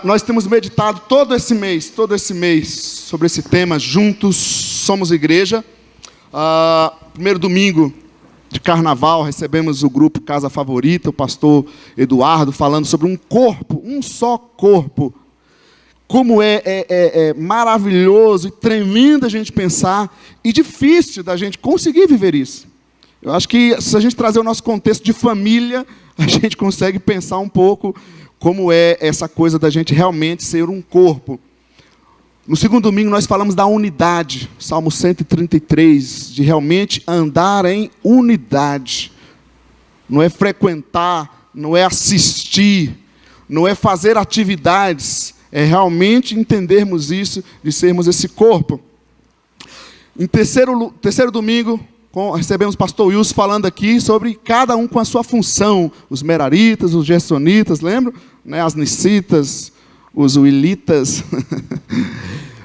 Nós temos meditado todo esse mês, sobre esse tema, Juntos Somos Igreja. Primeiro domingo de carnaval, recebemos o grupo Casa Favorita, o pastor Eduardo, falando sobre um corpo, um só corpo. Como é maravilhoso e tremendo a gente pensar, e difícil da gente conseguir viver isso. Eu acho que se a gente trazer o nosso contexto de família, a gente consegue pensar um pouco como é essa coisa da gente realmente ser um corpo. No segundo domingo nós falamos da unidade, Salmo 133, de realmente andar em unidade. Não é frequentar, não é assistir, não é fazer atividades, é realmente entendermos isso, de sermos esse corpo. Em terceiro domingo, recebemos o pastor Wilson falando aqui sobre cada um com a sua função. Os meraritas, os gersonitas, lembram? As nicitas, os uilitas.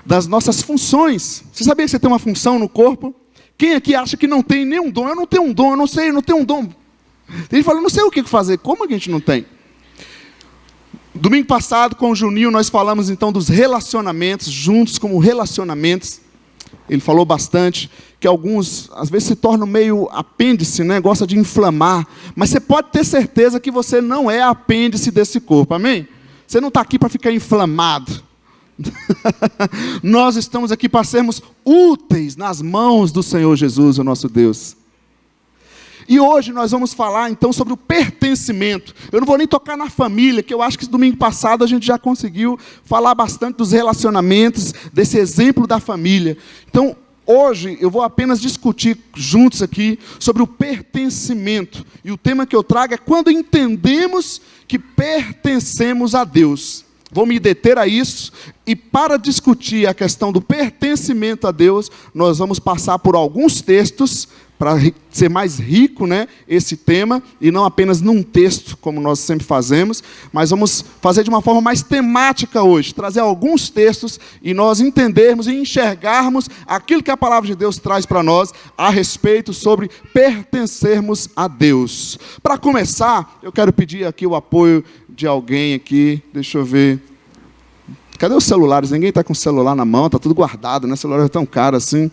Das nossas funções. Você sabia que você tem uma função no corpo? Quem aqui acha que não tem nenhum dom? Eu não tenho um dom, eu não sei, eu não tenho um dom. Ele fala, não sei o que fazer. Como que a gente não tem? Domingo passado, com o Juninho, nós falamos então dos relacionamentos, juntos como relacionamentos. Ele falou bastante que alguns, às vezes, se tornam meio apêndice, né? Gosta de inflamar. Mas você pode ter certeza que você não é apêndice desse corpo, amém? Você não está aqui para ficar inflamado. Nós estamos aqui para sermos úteis nas mãos do Senhor Jesus, o nosso Deus. E hoje nós vamos falar então sobre o pertencimento. Eu não vou nem tocar na família, que eu acho que domingo passado a gente já conseguiu falar bastante dos relacionamentos, desse exemplo da família. Então, hoje eu vou apenas discutir juntos aqui sobre o pertencimento. E o tema que eu trago é quando entendemos que pertencemos a Deus. Vou me deter a isso, e para discutir a questão do pertencimento a Deus, nós vamos passar por alguns textos, para ser mais rico, né, esse tema, e não apenas num texto, como nós sempre fazemos, mas vamos fazer de uma forma mais temática hoje, trazer alguns textos, e nós entendermos e enxergarmos aquilo que a palavra de Deus traz para nós, a respeito sobre pertencermos a Deus. Para começar, eu quero pedir aqui o apoio de alguém aqui, deixa eu ver, cadê os celulares? Ninguém está com o celular na mão, está tudo guardado, né? O celular é tão caro assim.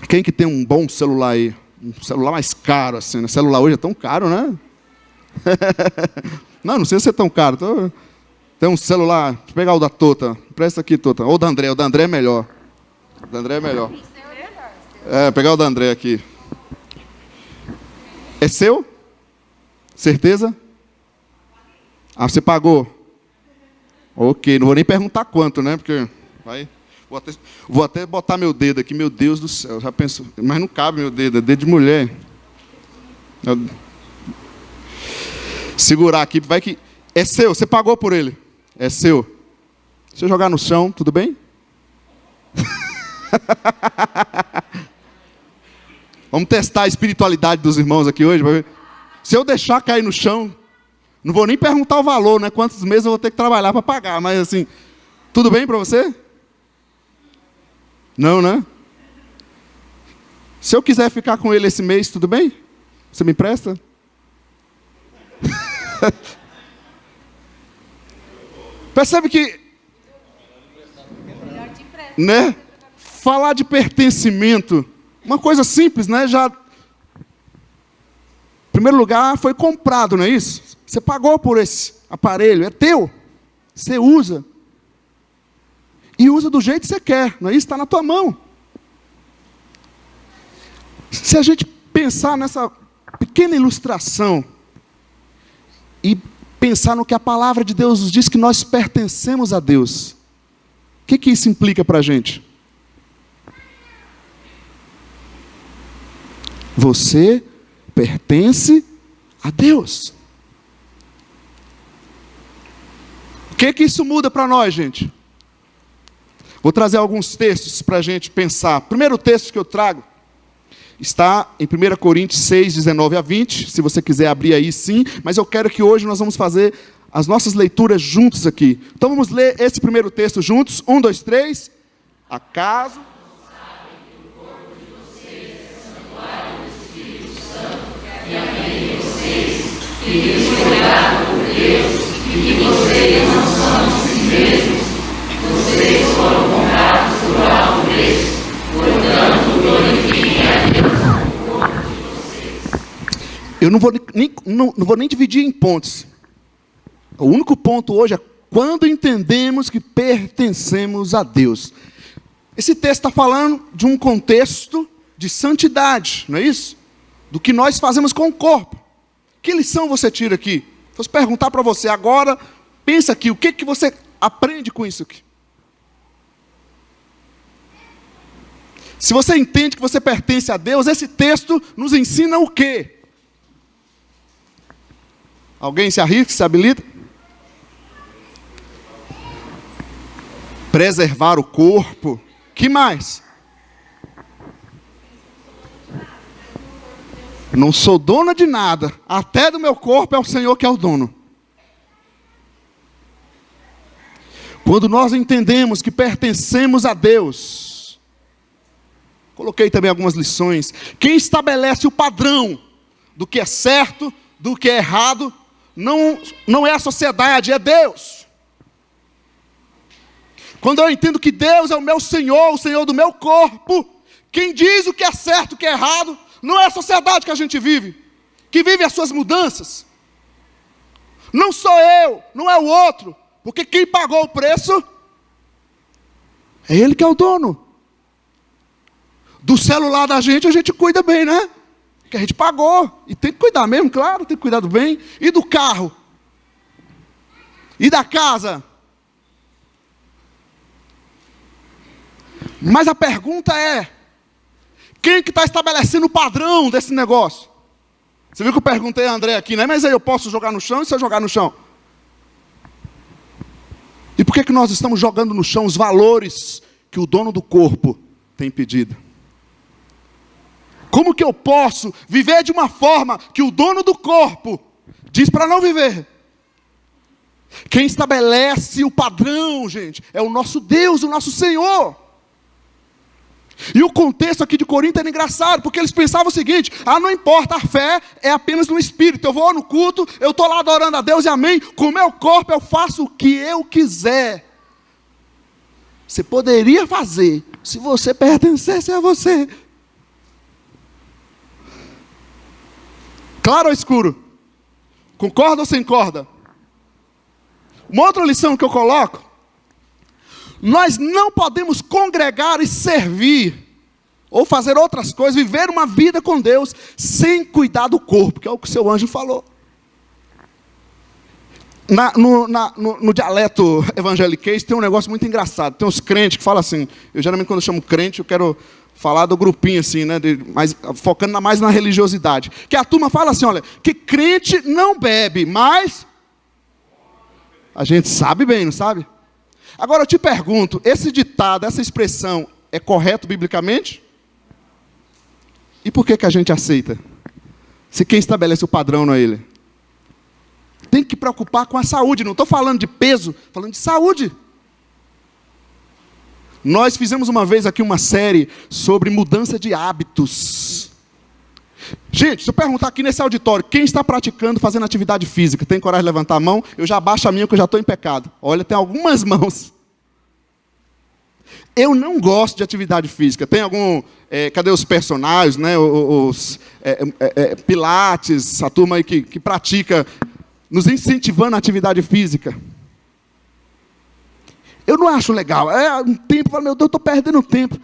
Quem que tem um bom celular aí? Um celular mais caro assim, né? O celular hoje é tão caro, né? Não sei se é tão caro. Tem um celular, deixa eu pegar o da Tota, presta aqui, Tota, ou o da André é melhor. O da André é melhor. Pegar o da André aqui. É seu? Certeza? Você pagou? Ok, não vou nem perguntar quanto, né? Porque vai... Vou até botar meu dedo aqui, meu Deus do céu, já pensou, mas não cabe meu dedo, é dedo de mulher. Segurar aqui, vai que... É seu, você pagou por ele. É seu. Se eu jogar no chão, tudo bem? Vamos testar a espiritualidade dos irmãos aqui hoje. Se eu deixar cair no chão, não vou nem perguntar o valor, né? Quantos meses eu vou ter que trabalhar para pagar, mas assim, tudo bem para você? Não, né? Se eu quiser ficar com ele esse mês, tudo bem? Você me empresta? Percebe que, né? Falar de pertencimento, uma coisa simples, né? Já, em primeiro lugar, foi comprado, não é isso? Você pagou por esse aparelho, é teu. Você usa. E usa do jeito que você quer, não é isso? Está na tua mão. Se a gente pensar nessa pequena ilustração e pensar no que a palavra de Deus nos diz, que nós pertencemos a Deus, o que isso implica para a gente? Você pertence a Deus. O que isso muda para nós, gente? Vou trazer alguns textos para a gente pensar. O primeiro texto que eu trago está em 1 Coríntios 6, 19 a 20. Se você quiser abrir aí, sim. Mas eu quero que hoje nós vamos fazer as nossas leituras juntos aqui. Então vamos ler esse primeiro texto juntos. 1, 2, 3. Acaso sabem que o corpo de vocês é santuário do Espírito Santo, e a mente de vocês, que lhes foi dado por Deus, Eu não vou nem dividir em pontos. O único ponto hoje é quando entendemos que pertencemos a Deus. Esse texto está falando de um contexto de santidade, não é isso? Do que nós fazemos com o corpo. Que lição você tira aqui? Se fosse perguntar para você agora, pensa aqui, o que você aprende com isso aqui? Se você entende que você pertence a Deus, esse texto nos ensina o quê? Alguém se arrisca, se habilita? Preservar o corpo. Que mais? Não sou dona de nada. Até do meu corpo é o Senhor que é o dono. Quando nós entendemos que pertencemos a Deus, coloquei também algumas lições. Quem estabelece o padrão do que é certo, do que é errado, não é a sociedade, é Deus. Quando eu entendo que Deus é o meu Senhor, o Senhor do meu corpo, quem diz o que é certo, o que é errado, não é a sociedade que a gente vive, que vive as suas mudanças. Não sou eu, não é o outro, porque quem pagou o preço é Ele que é o dono. Do celular da gente a gente cuida bem, né? Que a gente pagou, e tem que cuidar mesmo, claro, tem que cuidar do bem. E do carro? E da casa? Mas a pergunta é, quem que está estabelecendo o padrão desse negócio? Você viu que eu perguntei a André aqui, né? Mas aí eu posso jogar no chão, e se eu jogar no chão? E por que nós estamos jogando no chão os valores que o dono do corpo tem pedido? Como que eu posso viver de uma forma que o dono do corpo diz para não viver? Quem estabelece o padrão, gente, é o nosso Deus, o nosso Senhor. E o contexto aqui de Corinto era engraçado, porque eles pensavam o seguinte: não importa, a fé é apenas no Espírito. Eu vou no culto, eu estou lá adorando a Deus e amém. Com o meu corpo eu faço o que eu quiser. Você poderia fazer, se você pertencesse a você. Claro ou escuro? Concorda ou sem corda? Uma outra lição que eu coloco: nós não podemos congregar e servir, ou fazer outras coisas, viver uma vida com Deus, sem cuidar do corpo, que é o que o seu anjo falou. No dialeto evangeliquez tem um negócio muito engraçado. Tem uns crentes que falam assim, eu geralmente quando eu chamo crente, eu quero falar do grupinho assim, né, mas focando mais na religiosidade. Que a turma fala assim, olha, que crente não bebe, mas a gente sabe bem, não sabe? Agora eu te pergunto, esse ditado, essa expressão, é correto biblicamente? E por que a gente aceita? Se quem estabelece o padrão não é Ele. Tem que preocupar com a saúde, não estou falando de peso, estou falando de saúde. Nós fizemos uma vez aqui uma série sobre mudança de hábitos. Gente, se eu perguntar aqui nesse auditório, quem está praticando, fazendo atividade física, tem coragem de levantar a mão? Eu já abaixo a minha, que eu já estou em pecado. Olha, tem algumas mãos. Eu não gosto de atividade física. Tem algum, cadê os personagens, né? Os pilates, a turma aí que pratica, nos incentivando a atividade física. Eu não acho legal. Um tempo, eu falo, meu Deus, eu estou perdendo tempo.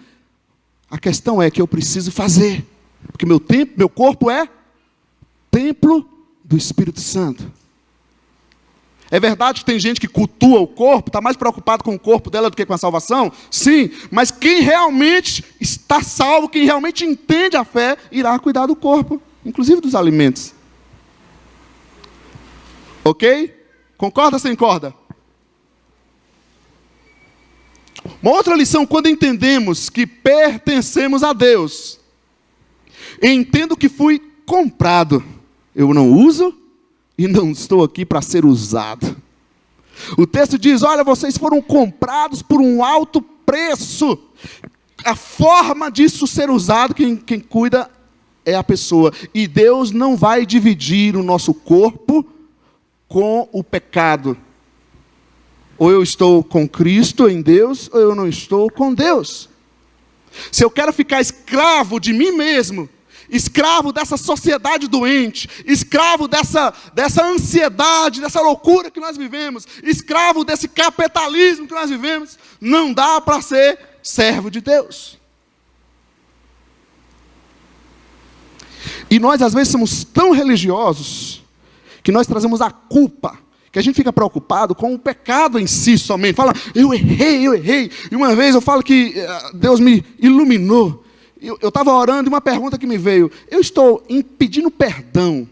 A questão é que eu preciso fazer. Porque meu corpo é templo do Espírito Santo. É verdade que tem gente que cultua o corpo, está mais preocupado com o corpo dela do que com a salvação? Sim, mas quem realmente está salvo, quem realmente entende a fé, irá cuidar do corpo, inclusive dos alimentos. Ok? Concorda ou sem corda? Uma outra lição, quando entendemos que pertencemos a Deus, entendo que fui comprado. Eu não uso e não estou aqui para ser usado. O texto diz, olha, vocês foram comprados por um alto preço. A forma disso ser usado, quem cuida é a pessoa. E Deus não vai dividir o nosso corpo com o pecado. Ou eu estou com Cristo em Deus, ou eu não estou com Deus. Se eu quero ficar escravo de mim mesmo, escravo dessa sociedade doente, escravo dessa ansiedade, dessa loucura que nós vivemos, escravo desse capitalismo que nós vivemos, não dá para ser servo de Deus. E nós às vezes somos tão religiosos, que nós trazemos a culpa, que a gente fica preocupado com o pecado em si somente. Fala, eu errei. E uma vez eu falo que Deus me iluminou. Eu estava orando e uma pergunta que me veio: eu estou pedindo perdão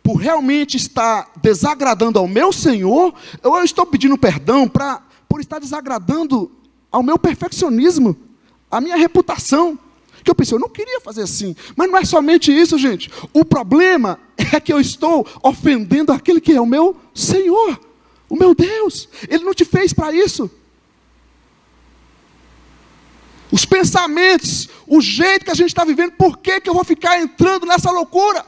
por realmente estar desagradando ao meu Senhor, ou eu estou pedindo perdão por estar desagradando ao meu perfeccionismo, à minha reputação? Que eu pensei, eu não queria fazer assim. Mas não é somente isso, gente. O problema é que eu estou ofendendo aquele que é o meu Senhor, o meu Deus. Ele não te fez para isso. Os pensamentos, o jeito que a gente está vivendo, por que eu vou ficar entrando nessa loucura?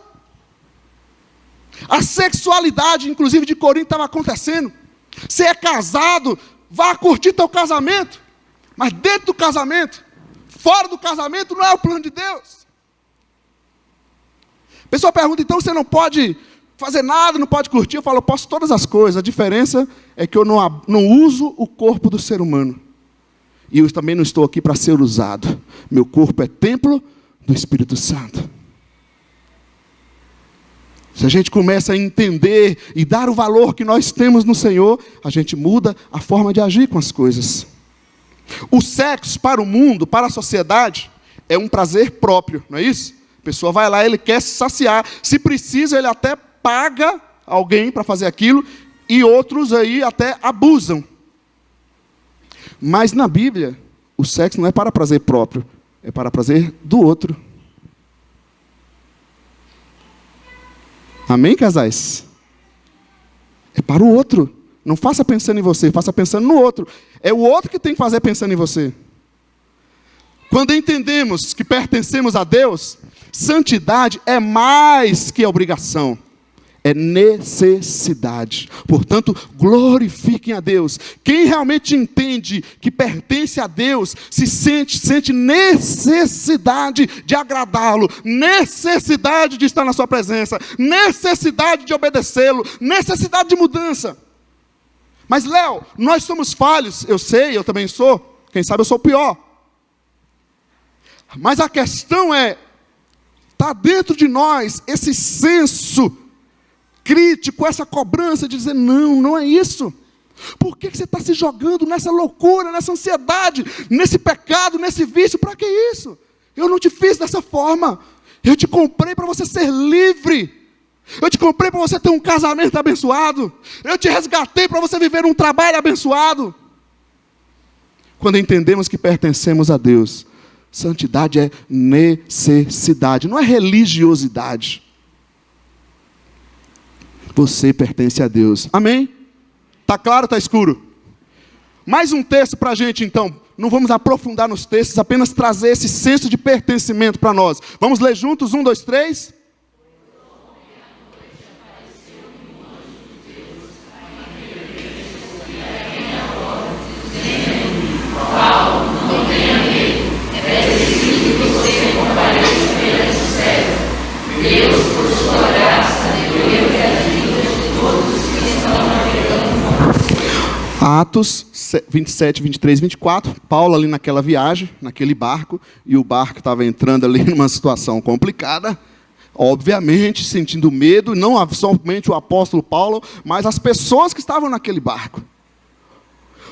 A sexualidade, inclusive, de Corinto estava acontecendo. Você é casado, vá curtir teu casamento. Mas dentro do casamento, fora do casamento, não é o plano de Deus. A pessoa pergunta, então você não pode fazer nada, não pode curtir? Eu falo, eu posso todas as coisas. A diferença é que eu não uso o corpo do ser humano. E eu também não estou aqui para ser usado. Meu corpo é templo do Espírito Santo. Se a gente começa a entender e dar o valor que nós temos no Senhor, a gente muda a forma de agir com as coisas. O sexo para o mundo, para a sociedade, é um prazer próprio, não é isso? A pessoa vai lá, ele quer se saciar. Se precisa, ele até paga alguém para fazer aquilo, e outros aí até abusam. Mas na Bíblia, o sexo não é para prazer próprio, é para prazer do outro. Amém, casais? É para o outro. Não faça pensando em você, faça pensando no outro. É o outro que tem que fazer pensando em você. Quando entendemos que pertencemos a Deus, santidade é mais que obrigação. É necessidade. Portanto, glorifiquem a Deus. Quem realmente entende que pertence a Deus, sente necessidade de agradá-lo, necessidade de estar na sua presença, necessidade de obedecê-lo, necessidade de mudança. Mas, Léo, nós somos falhos. Eu sei, eu também sou. Quem sabe eu sou o pior. Mas a questão é, está dentro de nós esse senso crítico, essa cobrança de dizer, não é isso. Por que você está se jogando nessa loucura, nessa ansiedade, nesse pecado, nesse vício? Para que isso? Eu não te fiz dessa forma. Eu te comprei para você ser livre. Eu te comprei para você ter um casamento abençoado. Eu te resgatei para você viver um trabalho abençoado. Quando entendemos que pertencemos a Deus, santidade é necessidade, não é religiosidade. Você pertence a Deus. Amém? Está claro ou está escuro? Mais um texto para a gente, então. Não vamos aprofundar nos textos, apenas trazer esse senso de pertencimento para nós. Vamos ler juntos? 1, 2, 3. Atos 27, 23, 24, Paulo ali naquela viagem, naquele barco, e o barco estava entrando ali numa situação complicada, obviamente sentindo medo, não somente o apóstolo Paulo, mas as pessoas que estavam naquele barco.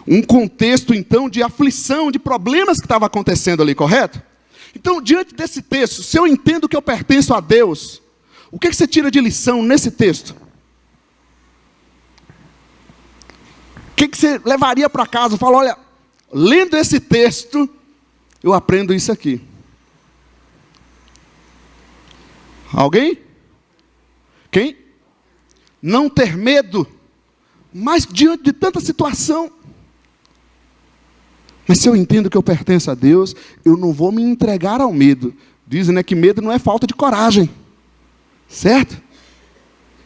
Um contexto então de aflição, de problemas que estava acontecendo ali, correto? Então, diante desse texto, se eu entendo que eu pertenço a Deus, o que você tira de lição nesse texto? O que você levaria para casa? Fala, olha, lendo esse texto, eu aprendo isso aqui. Alguém? Quem? Não ter medo, mas diante de tanta situação. Mas se eu entendo que eu pertenço a Deus, eu não vou me entregar ao medo. Dizem, né, que medo não é falta de coragem. Certo?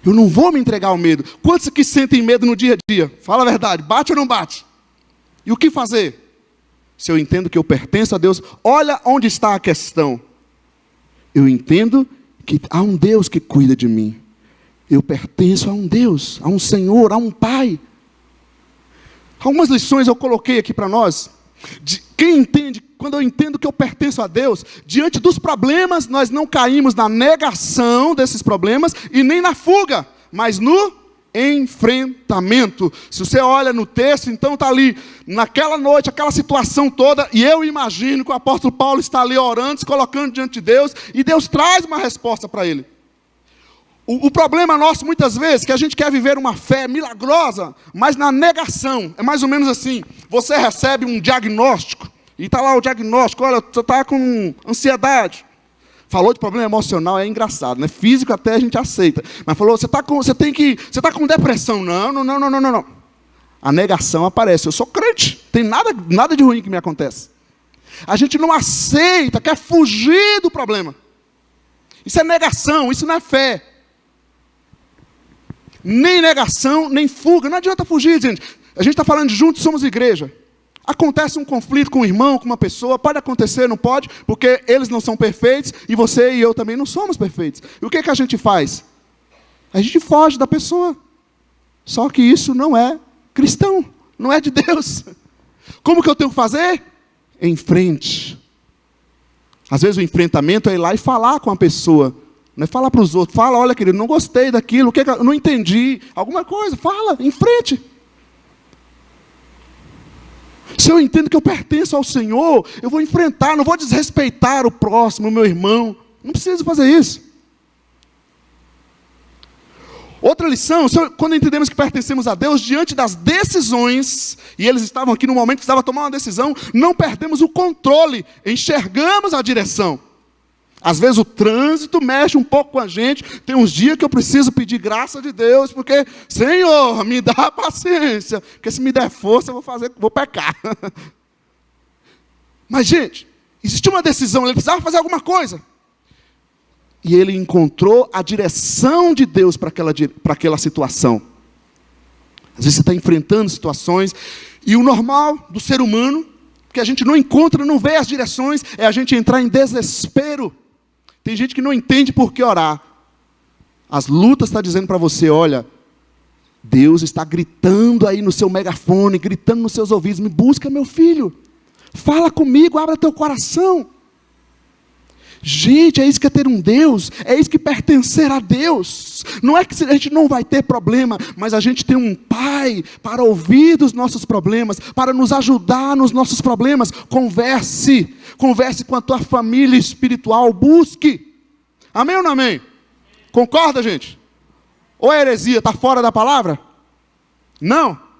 Eu não vou me entregar ao medo. Quantos aqui sentem medo no dia a dia? Fala a verdade, bate ou não bate? E o que fazer? Se eu entendo que eu pertenço a Deus, olha onde está a questão. Eu entendo que há um Deus que cuida de mim. Eu pertenço a um Deus, a um Senhor, a um Pai. Algumas lições eu coloquei aqui para nós. Quem entende, quando eu entendo que eu pertenço a Deus, diante dos problemas, nós não caímos na negação desses problemas e nem na fuga, mas no enfrentamento. Se você olha no texto, então está ali, naquela noite, aquela situação toda, e eu imagino que o apóstolo Paulo está ali orando, se colocando diante de Deus, e Deus traz uma resposta para ele. O problema nosso, muitas vezes, é que a gente quer viver uma fé milagrosa, mas na negação. É mais ou menos assim, você recebe um diagnóstico, e está lá o diagnóstico, olha, você está com ansiedade. Falou de problema emocional, é engraçado, né? Físico até a gente aceita. Mas falou, você está com depressão. Não. A negação aparece. Eu sou crente, tem nada de ruim que me acontece. A gente não aceita, quer fugir do problema. Isso é negação, isso não é fé. Nem negação, nem fuga. Não adianta fugir, gente. A gente está falando de juntos somos igreja. Acontece um conflito com um irmão, com uma pessoa, pode acontecer, não pode, porque eles não são perfeitos, e você e eu também não somos perfeitos. E o que a gente faz? A gente foge da pessoa. Só que isso não é cristão, não é de Deus. Como que eu tenho que fazer? Em frente. Às vezes o enfrentamento é ir lá e falar com a pessoa. Não é falar para os outros, fala, olha querido, não gostei daquilo, eu não entendi, alguma coisa, fala, em frente. Se eu entendo que eu pertenço ao Senhor, eu vou enfrentar, não vou desrespeitar o próximo, o meu irmão. Não preciso fazer isso. Outra lição, quando entendemos que pertencemos a Deus, diante das decisões, e eles estavam aqui no momento que precisava tomar uma decisão, não perdemos o controle, enxergamos a direção. Às vezes o trânsito mexe um pouco com a gente. Tem uns dias que eu preciso pedir graça de Deus, porque, Senhor, me dá paciência, porque se me der força, eu vou pecar. Mas, gente, existiu uma decisão, ele precisava fazer alguma coisa. E ele encontrou a direção de Deus para aquela situação. Às vezes você está enfrentando situações, e o normal do ser humano, que a gente não encontra, não vê as direções, é a gente entrar em desespero. Tem gente que não entende por que orar. As lutas estão dizendo para você, olha, Deus está gritando aí no seu megafone, gritando nos seus ouvidos, me busca, meu filho. Fala comigo, abra teu coração. Gente, é isso que é ter um Deus, é isso que pertencer a Deus. Não é que a gente não vai ter problema, mas a gente tem um Pai para ouvir dos nossos problemas, para nos ajudar nos nossos problemas. Converse com a tua família espiritual, busque. Amém ou não amém? Concorda, gente? Ou é heresia, está fora da palavra? Não.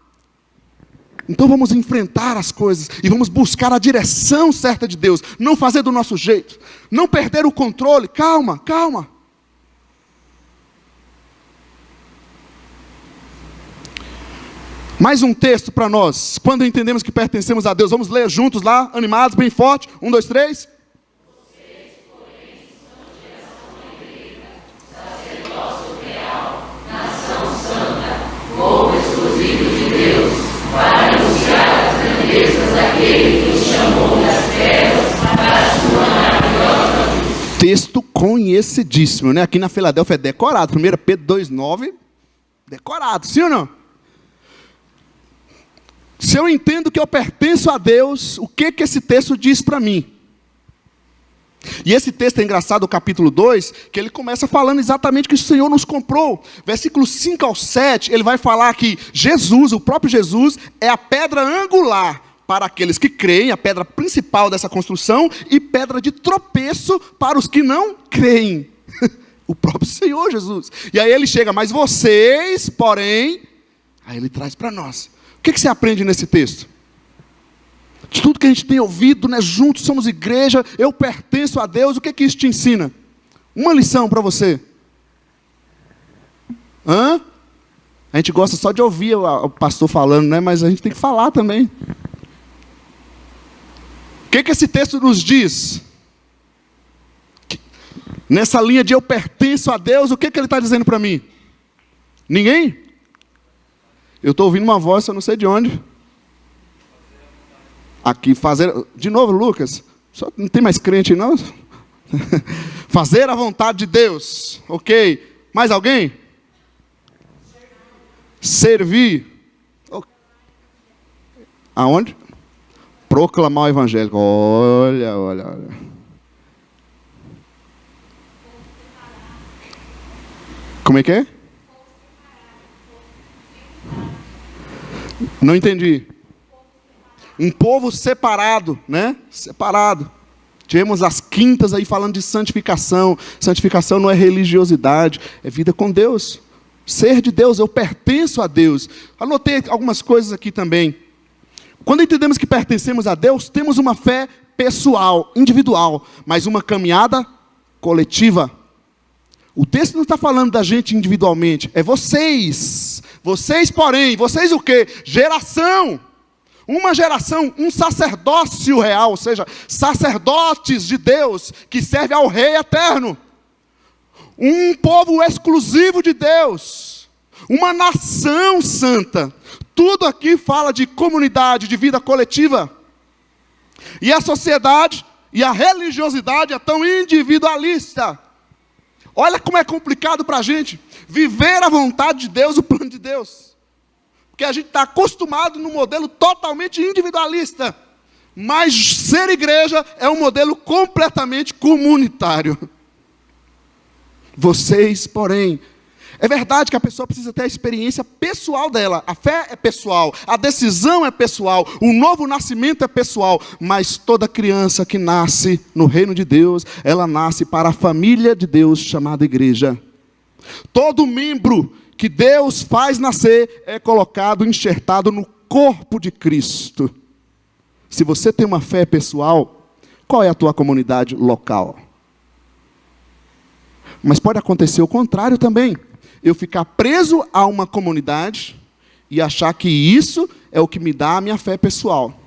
Então vamos enfrentar as coisas e vamos buscar a direção certa de Deus. Não fazer do nosso jeito. Não perder o controle. Calma. Mais um texto para nós. Quando entendemos que pertencemos a Deus. Vamos ler juntos lá, animados, bem forte. 1, 2, 3. Vocês, porém, são geração eleita, sacerdócio real, nação santa, povo exclusivo de Deus, para anunciar as grandezas daquele que os chamou das trevas para a sua maravilhosa. Texto conhecidíssimo, né? Aqui na Filadélfia é decorado. 1 Pedro 2,9, decorado, sim ou não? Se eu entendo que eu pertenço a Deus, o que esse texto diz para mim? E esse texto é engraçado, o capítulo 2, que ele começa falando exatamente que o Senhor nos comprou. Versículos 5 ao 7, ele vai falar que Jesus, o próprio Jesus, é a pedra angular para aqueles que creem, a pedra principal dessa construção, e pedra de tropeço para os que não creem. O próprio Senhor Jesus. E aí ele chega, mas vocês, porém, aí ele traz para nós. O que você aprende nesse texto? De tudo que a gente tem ouvido, né? Juntos somos igreja, eu pertenço a Deus, o que isso te ensina? Uma lição para você. A gente gosta só de ouvir o pastor falando, né? Mas a gente tem que falar também. O que esse texto nos diz? Nessa linha de eu pertenço a Deus, o que ele está dizendo para mim? Ninguém? Eu estou ouvindo uma voz, eu não sei de onde. Aqui, fazer... De novo, Lucas. Só não tem mais crente, não? Fazer a vontade de Deus. Ok. Mais alguém? Servir. Aonde? Proclamar o evangelho. Olha. Como é que é? Não entendi. Um povo separado, né? Separado. Tivemos as quintas aí falando de santificação. Santificação não é religiosidade, é vida com Deus. Ser de Deus, eu pertenço a Deus. Anotei algumas coisas aqui também. Quando entendemos que pertencemos a Deus, temos uma fé pessoal, individual, mas uma caminhada coletiva. O texto não está falando da gente individualmente, é vocês. Vocês, porém, vocês o quê? Geração. Uma geração, um sacerdócio real, ou seja, sacerdotes de Deus, que serve ao Rei eterno. Um povo exclusivo de Deus. Uma nação santa. Tudo aqui fala de comunidade, de vida coletiva. E a sociedade e a religiosidade é tão individualista. Olha como é complicado para a gente viver a vontade de Deus, o plano de Deus. Porque a gente está acostumado num modelo totalmente individualista. Mas ser igreja é um modelo completamente comunitário. Vocês, porém, é verdade que a pessoa precisa ter a experiência pessoal dela. A fé é pessoal, a decisão é pessoal, o novo nascimento é pessoal. Mas toda criança que nasce no reino de Deus, ela nasce para a família de Deus chamada igreja. Todo membro que Deus faz nascer é colocado, enxertado no corpo de Cristo. Se você tem uma fé pessoal, qual é a tua comunidade local? Mas pode acontecer o contrário também. Eu ficar preso a uma comunidade e achar que isso é o que me dá a minha fé pessoal.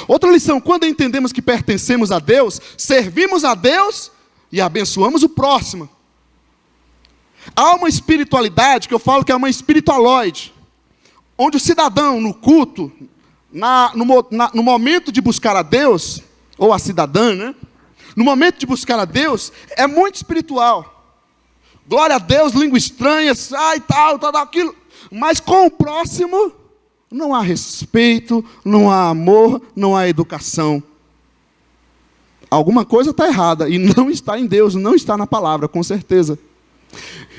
Outra lição, quando entendemos que pertencemos a Deus, servimos a Deus e abençoamos o próximo. Há uma espiritualidade que eu falo que é uma espiritualoide, onde o cidadão no culto, no momento de buscar a Deus, ou a cidadã, né? No momento de buscar a Deus, é muito espiritual. Glória a Deus, língua estranha, tal, aquilo. Mas com o próximo, não há respeito, não há amor, não há educação. Alguma coisa está errada, e não está em Deus, não está na palavra, com certeza.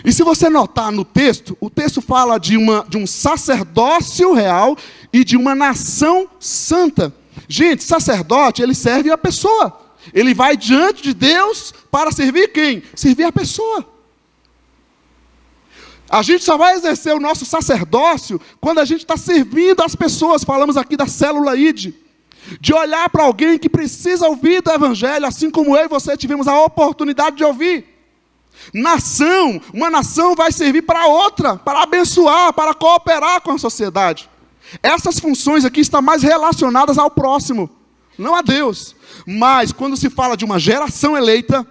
E se você notar no texto, o texto fala de um sacerdócio real e de uma nação santa. Gente, sacerdote, ele serve a pessoa. Ele vai diante de Deus para servir quem? Servir a pessoa. A gente só vai exercer o nosso sacerdócio quando a gente está servindo as pessoas. Falamos aqui da célula ID. De olhar para alguém que precisa ouvir do Evangelho, assim como eu e você tivemos a oportunidade de ouvir. Uma nação vai servir para outra, para abençoar, para cooperar com a sociedade. Essas funções aqui estão mais relacionadas ao próximo, não a Deus. Mas quando se fala de uma geração eleita,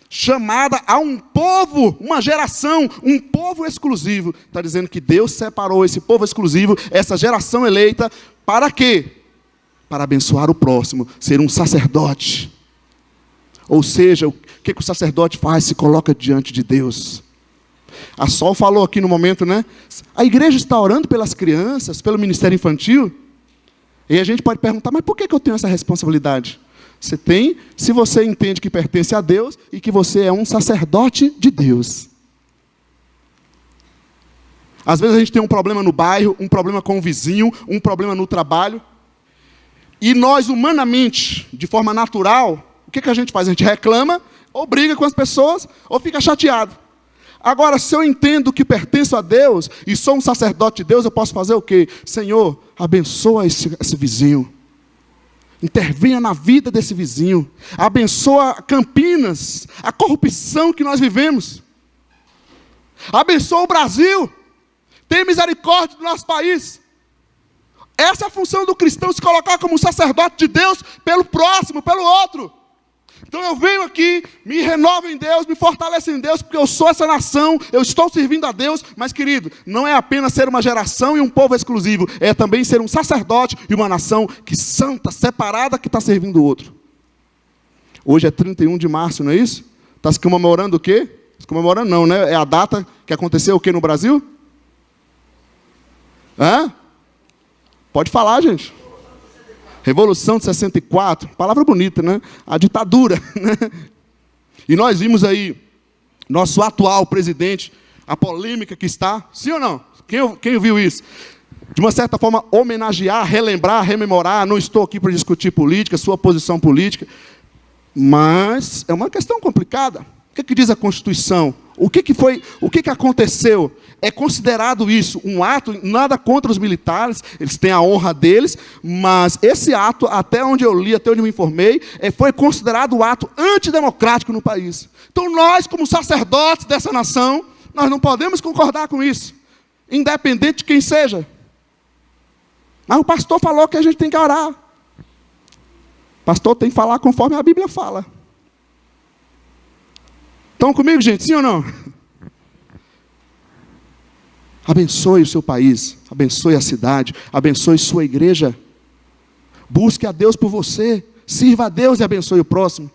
chamada a um povo, uma geração, um povo exclusivo, está dizendo que Deus separou esse povo exclusivo, essa geração eleita, para quê? Para abençoar o próximo, ser um sacerdote. Ou seja, o que o sacerdote faz? Se coloca diante de Deus. A Sol falou aqui no momento, né? A igreja está orando pelas crianças, pelo ministério infantil. E a gente pode perguntar, mas por que eu tenho essa responsabilidade? Você tem, se você entende que pertence a Deus e que você é um sacerdote de Deus. Às vezes a gente tem um problema no bairro, um problema com o vizinho, um problema no trabalho. E nós, humanamente, de forma natural, o que a gente faz? A gente reclama, ou briga com as pessoas, ou fica chateado. Agora, se eu entendo que pertenço a Deus, e sou um sacerdote de Deus, eu posso fazer o quê? Senhor, abençoa esse vizinho. Intervenha na vida desse vizinho. Abençoa Campinas, a corrupção que nós vivemos. Abençoa o Brasil. Tenha misericórdia do nosso país. Essa é a função do cristão, se colocar como um sacerdote de Deus pelo próximo, pelo outro. Então eu venho aqui, me renovo em Deus, me fortaleço em Deus, porque eu sou essa nação, eu estou servindo a Deus. Mas, querido, não é apenas ser uma geração e um povo exclusivo, é também ser um sacerdote e uma nação que santa, separada, que está servindo o outro. Hoje é 31 de março, não é isso? Está se comemorando o quê? Se comemorando não, né? É a data que aconteceu o quê no Brasil? Hã? Pode falar, gente. Revolução de 64, palavra bonita, né? A ditadura, né? E nós vimos aí, nosso atual presidente, a polêmica que está, sim ou não? Quem viu isso? De uma certa forma, homenagear, relembrar, rememorar, não estou aqui para discutir política, sua posição política, mas é uma questão complicada. O que diz a Constituição? O que aconteceu? É considerado isso um ato, nada contra os militares, eles têm a honra deles, mas esse ato, até onde eu li, até onde eu me informei, foi considerado um ato antidemocrático no país. Então nós, como sacerdotes dessa nação, nós não podemos concordar com isso, independente de quem seja. Mas o pastor falou que a gente tem que orar. O pastor tem que falar conforme a Bíblia fala. Estão comigo, gente? Sim ou não? Abençoe o seu país, abençoe a cidade, abençoe sua igreja. Busque a Deus por você, sirva a Deus e abençoe o próximo.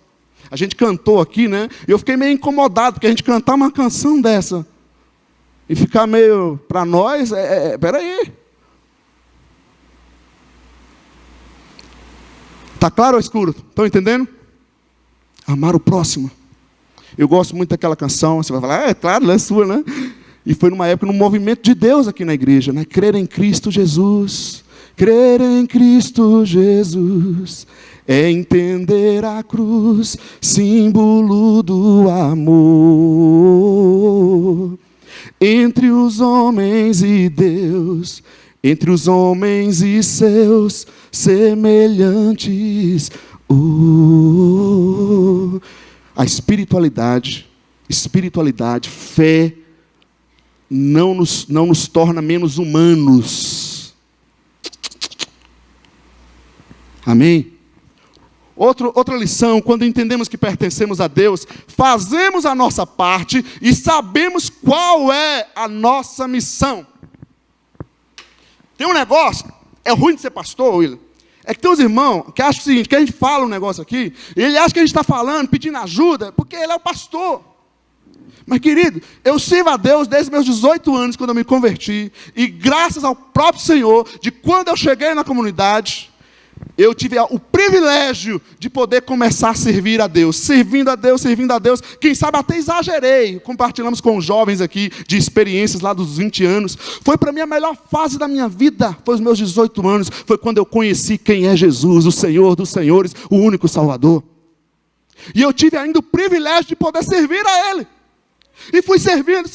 A gente cantou aqui, né? E eu fiquei meio incomodado, porque a gente cantar uma canção dessa e ficar meio, para nós, peraí. Está claro ou escuro? Estão entendendo? Amar o próximo. Eu gosto muito daquela canção, você vai falar, claro, é sua, né? E foi numa época, num movimento de Deus aqui na igreja, né? Crer em Cristo Jesus, crer em Cristo Jesus, é entender a cruz, símbolo do amor. Entre os homens e Deus, entre os homens e seus semelhantes. A espiritualidade, fé, não nos torna menos humanos. Amém? Outra lição, quando entendemos que pertencemos a Deus, fazemos a nossa parte e sabemos qual é a nossa missão. Tem um negócio, é ruim de ser pastor, William. É que tem uns irmãos que acham o seguinte, que a gente fala um negócio aqui, e ele acha que a gente está falando, pedindo ajuda, porque ele é o pastor. Mas, querido, eu sirvo a Deus desde meus 18 anos, quando eu me converti, e graças ao próprio Senhor, de quando eu cheguei na comunidade, eu tive o privilégio de poder começar a servir a Deus, servindo a Deus. Quem sabe até exagerei. Compartilhamos com os jovens aqui de experiências lá dos 20 anos. Foi para mim a melhor fase da minha vida. Foi os meus 18 anos. Foi quando eu conheci quem é Jesus, o Senhor dos Senhores, o único Salvador. E eu tive ainda o privilégio de poder servir a Ele. E fui servindo.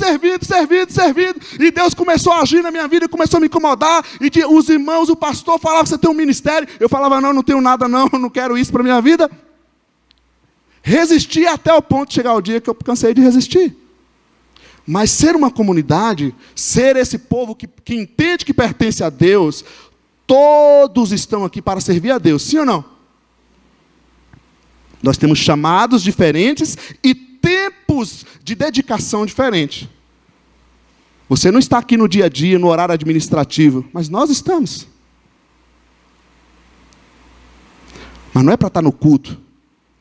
E Deus começou a agir na minha vida, começou a me incomodar. E os irmãos, o pastor falava, você tem um ministério. Eu falava, não tenho nada não quero isso para a minha vida. Resisti até o ponto de chegar o dia que eu cansei de resistir. Mas ser uma comunidade, ser esse povo que entende que pertence a Deus, todos estão aqui para servir a Deus, sim ou não? Nós temos chamados diferentes e tempos de dedicação diferentes. Você não está aqui no dia a dia, no horário administrativo, mas nós estamos. Mas não é para estar no culto.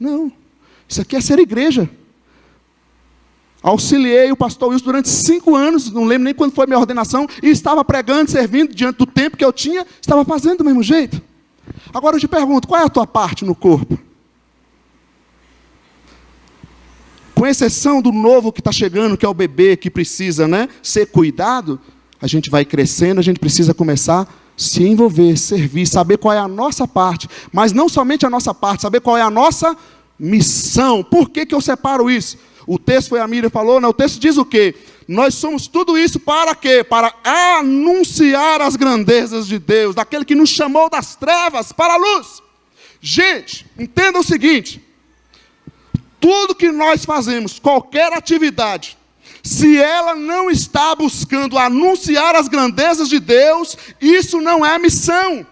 Não. Isso aqui é ser igreja. Auxiliei o pastor Wilson durante 5 anos, não lembro nem quando foi minha ordenação, e estava pregando, servindo, diante do tempo que eu tinha, estava fazendo do mesmo jeito. Agora eu te pergunto, qual é a tua parte no corpo? Com exceção do novo que está chegando, que é o bebê, que precisa, ser cuidado, a gente vai crescendo, a gente precisa começar a se envolver, servir, saber qual é a nossa parte. Mas não somente a nossa parte, saber qual é a nossa missão. Por que eu separo isso? O texto foi a Miriam falou, o texto diz o quê? Nós somos tudo isso para quê? Para anunciar as grandezas de Deus, daquele que nos chamou das trevas para a luz. Gente, entenda o seguinte. Tudo que nós fazemos, qualquer atividade, se ela não está buscando anunciar as grandezas de Deus, isso não é missão.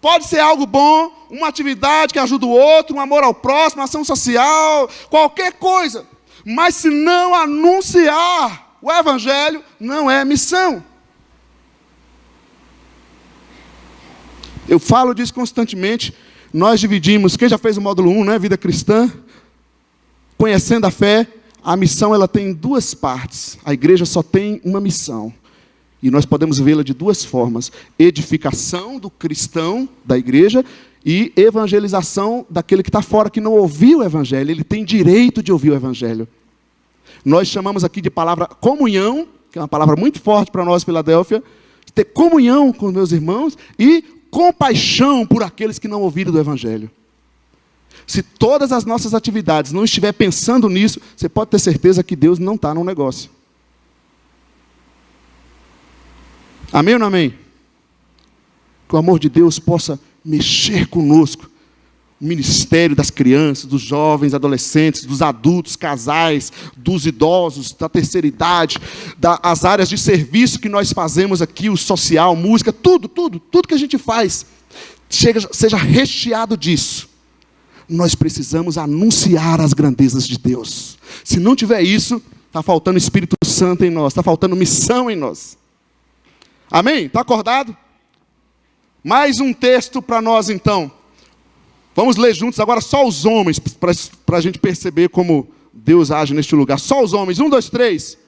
Pode ser algo bom, uma atividade que ajuda o outro, um amor ao próximo, uma ação social, qualquer coisa. Mas se não anunciar o evangelho, não é missão. Eu falo disso constantemente. Nós dividimos, quem já fez o módulo 1, né, vida cristã, conhecendo a fé, a missão ela tem duas partes. A igreja só tem uma missão. E nós podemos vê-la de duas formas: edificação do cristão da igreja e evangelização daquele que está fora, que não ouviu o evangelho. Ele tem direito de ouvir o evangelho. Nós chamamos aqui de palavra comunhão, que é uma palavra muito forte para nós, Filadélfia, ter comunhão com os meus irmãos e compaixão por aqueles que não ouviram do evangelho. Se todas as nossas atividades não estiver pensando nisso, você pode ter certeza que Deus não está no negócio. Amém ou não amém? Que o amor de Deus possa mexer conosco. O ministério das crianças, dos jovens, adolescentes, dos adultos, casais, dos idosos, da terceira idade, as áreas de serviço que nós fazemos aqui, o social, música, tudo que a gente faz, seja recheado disso. Nós precisamos anunciar as grandezas de Deus. Se não tiver isso, está faltando Espírito Santo em nós, está faltando missão em nós. Amém? Está acordado? Mais um texto para nós então. Vamos ler juntos agora só os homens, para a gente perceber como Deus age neste lugar. Só os homens. 1, 2, 3.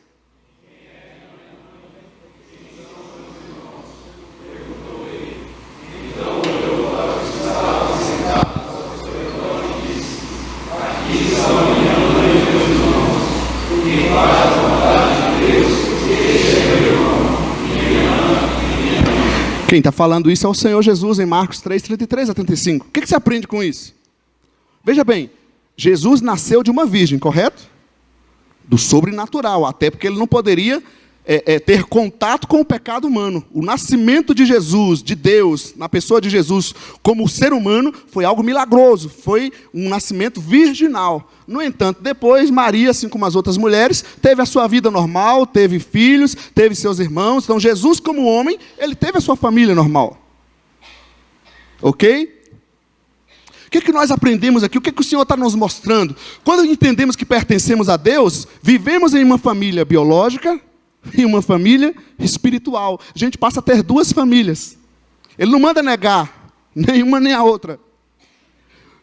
Quem está falando isso é o Senhor Jesus em Marcos 3, 33 a 35. O que você aprende com isso? Veja bem, Jesus nasceu de uma virgem, correto? Do sobrenatural, até porque ele não poderia ter contato com o pecado humano. O nascimento de Jesus, de Deus, na pessoa de Jesus, como ser humano, foi algo milagroso, foi um nascimento virginal. No entanto, depois, Maria, assim como as outras mulheres, teve a sua vida normal, teve filhos, teve seus irmãos. Então, Jesus, como homem, ele teve a sua família normal. Ok? O que nós aprendemos aqui? O que o Senhor está nos mostrando? Quando entendemos que pertencemos a Deus, vivemos em uma família biológica e uma família espiritual. A gente passa a ter duas famílias. Ele não manda negar nenhuma nem a outra.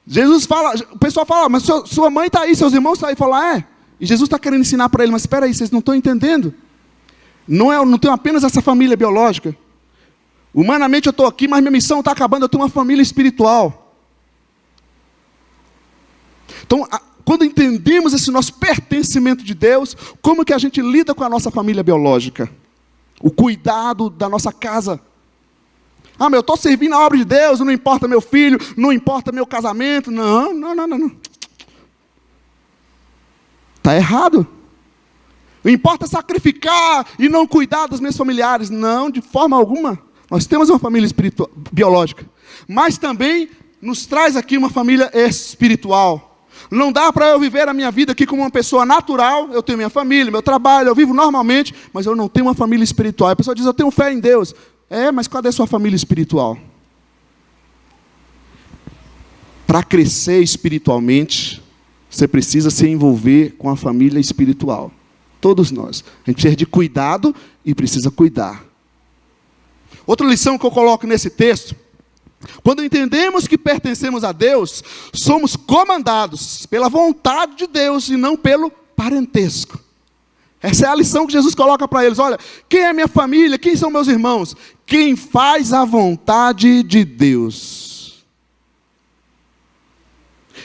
Jesus fala, o pessoal fala, mas sua mãe está aí, seus irmãos estão aí. Fala, é. E Jesus está querendo ensinar para ele, mas espera aí, vocês não estão entendendo. Não tenho apenas essa família biológica. Humanamente eu estou aqui, mas minha missão está acabando, eu tenho uma família espiritual. Então, quando entendemos esse nosso pertencimento de Deus, como que a gente lida com a nossa família biológica? O cuidado da nossa casa. Ah, mas eu estou servindo a obra de Deus, não importa meu filho, não importa meu casamento. Não. Está errado. Não importa sacrificar e não cuidar dos meus familiares. Não, de forma alguma. Nós temos uma família biológica. Mas também nos traz aqui uma família espiritual. Não dá para eu viver a minha vida aqui como uma pessoa natural. Eu tenho minha família, meu trabalho, eu vivo normalmente, mas eu não tenho uma família espiritual. A pessoa diz, eu tenho fé em Deus. Mas cadê a sua família espiritual? Para crescer espiritualmente, você precisa se envolver com a família espiritual. Todos nós. A gente precisa de cuidado e precisa cuidar. Outra lição que eu coloco nesse texto: quando entendemos que pertencemos a Deus, somos comandados pela vontade de Deus e não pelo parentesco. Essa é a lição que Jesus coloca para eles. Olha, quem é minha família? Quem são meus irmãos? Quem faz a vontade de Deus.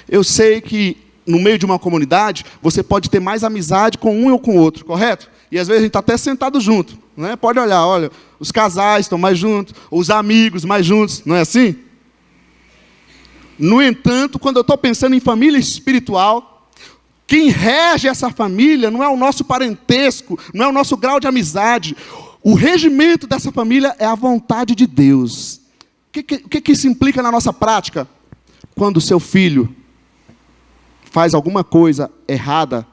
Eu sei que no meio de uma comunidade, você pode ter mais amizade com um ou com o outro, correto? E às vezes a gente está até sentado junto, né? Pode olhar, olha, os casais estão mais juntos, os amigos mais juntos, não é assim? No entanto, quando eu estou pensando em família espiritual, quem rege essa família não é o nosso parentesco, não é o nosso grau de amizade. O regimento dessa família é a vontade de Deus. O que isso implica na nossa prática? Quando o seu filho faz alguma coisa errada,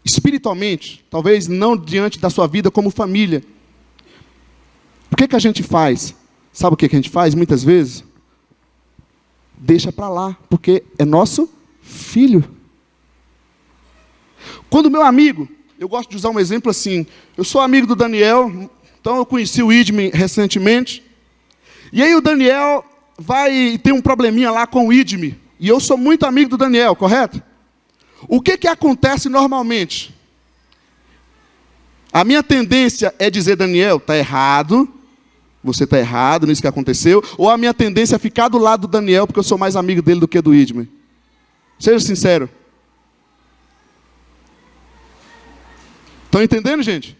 espiritualmente, talvez não diante da sua vida como família, o que a gente faz? Sabe o que a gente faz muitas vezes? deixa para lá, porque é nosso filho. Quando meu amigo, eu gosto de usar um exemplo assim, eu sou amigo do Daniel, então eu conheci o Idme recentemente, e aí o Daniel vai ter um probleminha lá com o Idme, e eu sou muito amigo do Daniel, correto? O que acontece normalmente? A minha tendência é dizer, Daniel, está errado, você está errado nisso que aconteceu, ou a minha tendência é ficar do lado do Daniel, porque eu sou mais amigo dele do que do Idme? Seja sincero. Estão entendendo, gente?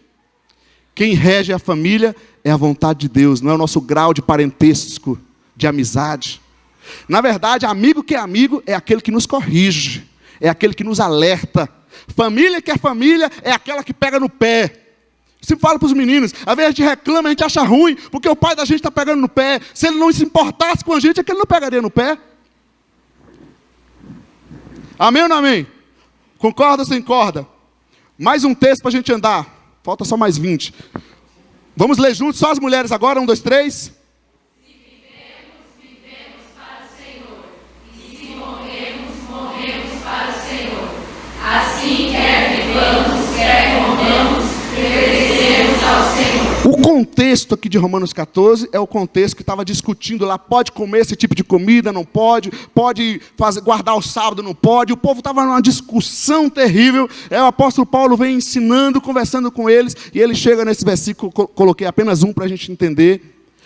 Quem rege a família é a vontade de Deus, não é o nosso grau de parentesco, de amizade. Na verdade, amigo que é amigo é aquele que nos corrige, é aquele que nos alerta. Família que é família é aquela que pega no pé. Eu sempre falo para os meninos, às vezes a gente reclama, a gente acha ruim, porque o pai da gente está pegando no pé. Se ele não se importasse com a gente, é que ele não pegaria no pé. Amém ou não amém? Concorda ou sem corda? Mais um texto para a gente andar. Falta só mais 20. Vamos ler juntos, só as mulheres agora, 1, 2, 3. Se vivemos, vivemos para o Senhor. E se morremos, morremos para o Senhor. Assim, quer vivamos, quer morramos, pertencemos ao Senhor. O contexto aqui de Romanos 14 é o contexto que estava discutindo lá, pode comer esse tipo de comida, não pode, pode guardar o sábado, não pode. O povo estava numa discussão terrível, o apóstolo Paulo vem ensinando, conversando com eles, e ele chega nesse versículo, coloquei apenas um para a gente entender.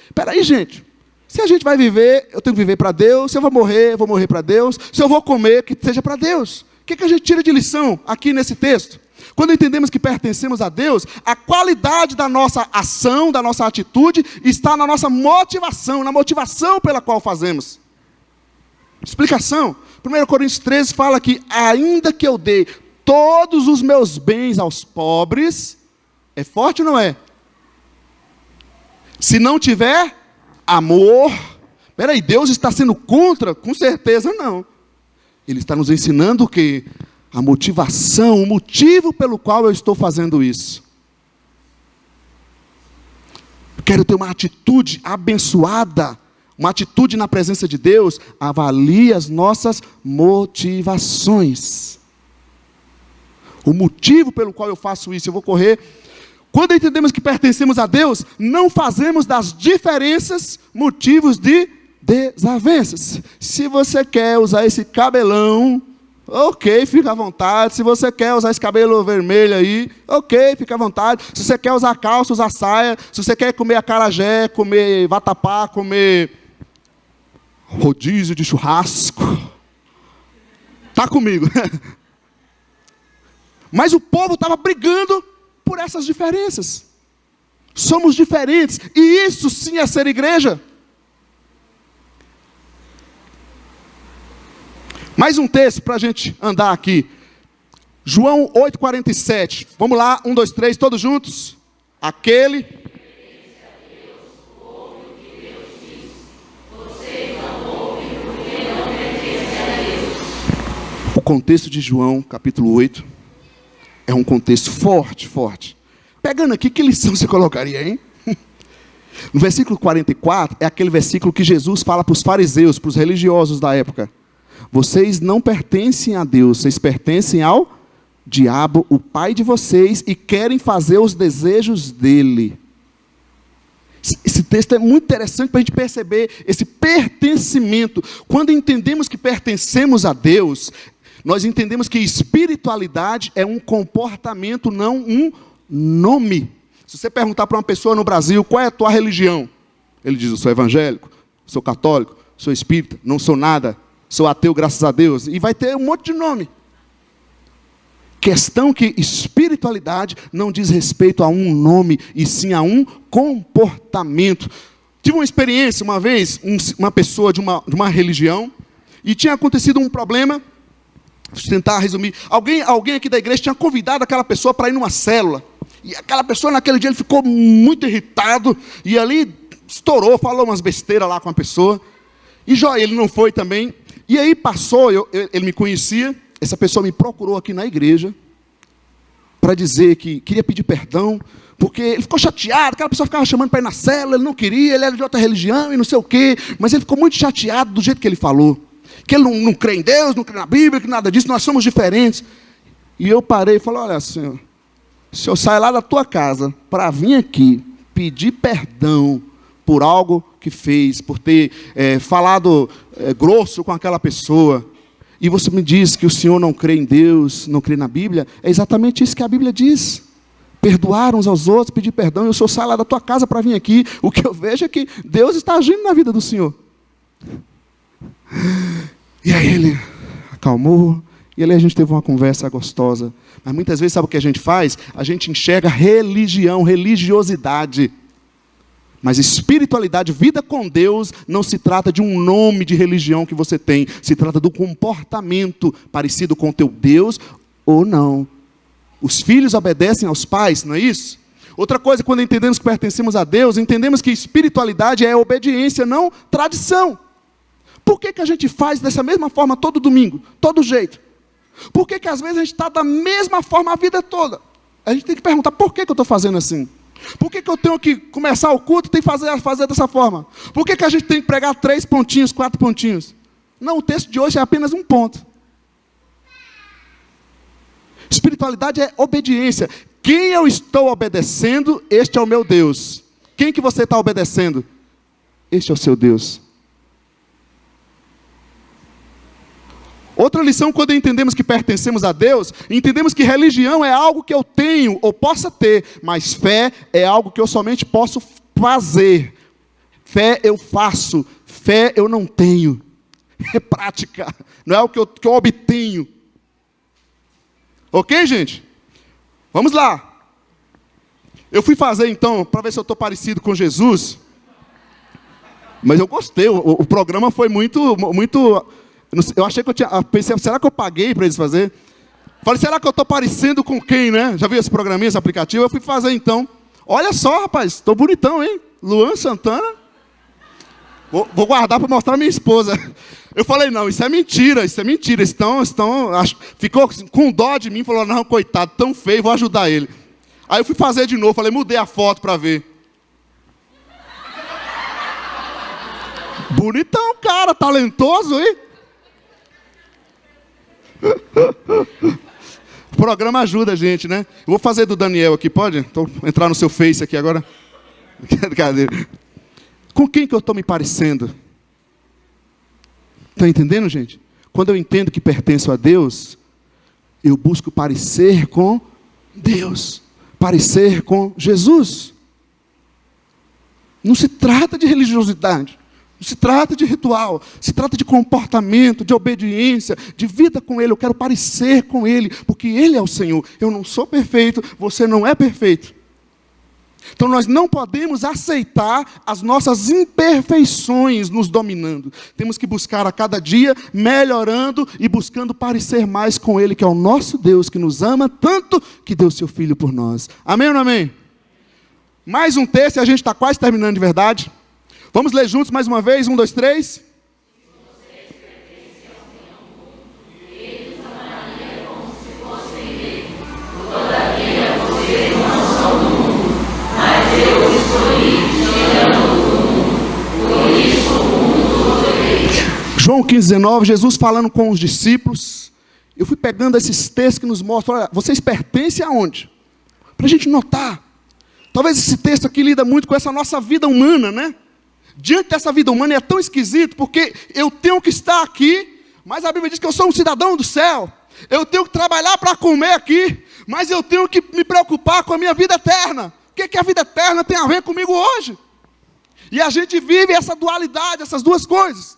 Espera aí, gente, se a gente vai viver, eu tenho que viver para Deus, se eu vou morrer para Deus, se eu vou comer, que seja para Deus. O que a gente tira de lição aqui nesse texto? Quando entendemos que pertencemos a Deus, a qualidade da nossa ação, da nossa atitude, está na nossa motivação, na motivação pela qual fazemos. Explicação. 1 Coríntios 13 fala que, ainda que eu dê todos os meus bens aos pobres, é forte ou não é? Se não tiver amor, peraí, Deus está sendo contra? Com certeza não. Ele está nos ensinando o quê? A motivação, o motivo pelo qual eu estou fazendo isso. Quero ter uma atitude abençoada, uma atitude na presença de Deus. Avalie as nossas motivações. O motivo pelo qual eu faço isso, eu vou correr. Quando entendemos que pertencemos a Deus, não fazemos das diferenças motivos de desavenças. Se você quer usar esse cabelão, ok, fica à vontade. Se você quer usar esse cabelo vermelho aí, ok, fica à vontade. Se você quer usar calça, usar saia. Se você quer comer acarajé, comer vatapá, comer rodízio de churrasco, tá comigo. Mas o povo estava brigando por essas diferenças. Somos diferentes, e isso sim é ser igreja. Mais um texto para a gente andar aqui. João 8,47. Vamos lá, 1, 2, 3, todos juntos. Aquele... O contexto de João, capítulo 8, é um contexto forte, forte. Pegando aqui, que lição você colocaria, hein? No versículo 44, é aquele versículo que Jesus fala para os fariseus, para os religiosos da época. Vocês não pertencem a Deus, vocês pertencem ao diabo, o pai de vocês, e querem fazer os desejos dele. Esse texto é muito interessante para a gente perceber esse pertencimento. Quando entendemos que pertencemos a Deus, nós entendemos que espiritualidade é um comportamento, não um nome. Se você perguntar para uma pessoa no Brasil, qual é a tua religião? Ele diz, eu sou evangélico, sou católico, sou espírita, não sou nada. Sou ateu, graças a Deus. E vai ter um monte de nome. Questão que espiritualidade não diz respeito a um nome, e sim a um comportamento. Tive uma experiência uma vez, uma pessoa de uma religião, e tinha acontecido um problema. Deixa eu tentar resumir. Alguém aqui da igreja tinha convidado aquela pessoa para ir numa célula. E aquela pessoa naquele dia ele ficou muito irritado, e ali estourou, falou umas besteiras lá com a pessoa. E ele não foi também. E aí passou, ele me conhecia, essa pessoa me procurou aqui na igreja para dizer que queria pedir perdão, porque ele ficou chateado, aquela pessoa ficava chamando para ir na célula, ele não queria, ele era de outra religião e não sei o quê, mas ele ficou muito chateado do jeito que ele falou. que ele não crê em Deus, não crê na Bíblia, que nada disso, nós somos diferentes. E eu parei e falei, olha, Senhor, se eu sair lá da tua casa para vir aqui pedir perdão por algo que fez, por ter falado grosso com aquela pessoa, e você me diz que o Senhor não crê em Deus, não crê na Bíblia, é exatamente isso que a Bíblia diz. Perdoar uns aos outros, pedir perdão, e o Senhor sai lá da tua casa para vir aqui, o que eu vejo é que Deus está agindo na vida do Senhor. E aí ele acalmou, e ali a gente teve uma conversa gostosa. Mas muitas vezes, sabe o que a gente faz? A gente enxerga religião, religiosidade. Mas espiritualidade, vida com Deus, não se trata de um nome de religião que você tem. Se trata do comportamento parecido com o teu Deus ou não. Os filhos obedecem aos pais, não é isso? Outra coisa, quando entendemos que pertencemos a Deus, entendemos que espiritualidade é obediência, não tradição. Por que a gente faz dessa mesma forma todo domingo, todo jeito? Por que às vezes a gente está da mesma forma a vida toda? A gente tem que perguntar, por que eu estou fazendo assim? Por que eu tenho que começar o culto e tem que fazer dessa forma? Por que a gente tem que pregar 3 pontinhos, 4 pontinhos? Não, o texto de hoje é apenas um ponto. Espiritualidade é obediência. Quem eu estou obedecendo, este é o meu Deus. Quem que você está obedecendo? Este é o seu Deus. Outra lição, quando entendemos que pertencemos a Deus, entendemos que religião é algo que eu tenho ou possa ter, mas fé é algo que eu somente posso fazer. Fé eu faço, fé eu não tenho. É prática, não é o que eu obtenho. Ok, gente? Vamos lá. Eu fui fazer então, para ver se eu estou parecido com Jesus. Mas eu gostei, o programa foi muito... Eu achei que pensei, será que eu paguei para eles fazer? Falei, será que eu estou parecendo com quem, né? Já viu esse programinha, esse aplicativo? Eu fui fazer então. Olha só, rapaz, estou bonitão, hein? Luan Santana. Vou guardar para mostrar a minha esposa. Eu falei, não, isso é mentira. Ficou com dó de mim, falou, não, coitado, tão feio, vou ajudar ele. Aí eu fui fazer de novo, falei, mudei a foto para ver. Bonitão, cara, talentoso, hein? O programa ajuda a gente, né? Eu vou fazer do Daniel aqui, pode? Estou entrar no seu Face aqui agora. Cadê? Com quem que eu estou me parecendo? Está entendendo, gente? Quando eu entendo que pertenço a Deus, eu busco parecer com Deus, parecer com Jesus. Não se trata de religiosidade. Não se trata de ritual, se trata de comportamento, de obediência, de vida com Ele. Eu quero parecer com Ele, porque Ele é o Senhor. Eu não sou perfeito, você não é perfeito. Então nós não podemos aceitar as nossas imperfeições nos dominando. Temos que buscar a cada dia, melhorando e buscando parecer mais com Ele, que é o nosso Deus, que nos ama tanto, que deu seu Filho por nós. Amém ou não amém? Mais um texto e a gente está quase terminando de verdade. Vamos ler juntos mais uma vez? 1, 2, 3. João 15, 19, Jesus falando com os discípulos. Eu fui pegando esses textos que nos mostram, olha, vocês pertencem aonde? Para a gente notar. Talvez esse texto aqui lida muito com essa nossa vida humana, né? Diante dessa vida humana é tão esquisito, porque eu tenho que estar aqui, mas a Bíblia diz que eu sou um cidadão do céu. Eu tenho que trabalhar para comer aqui, mas eu tenho que me preocupar com a minha vida eterna. O que a vida eterna tem a ver comigo hoje? E a gente vive essa dualidade, essas duas coisas.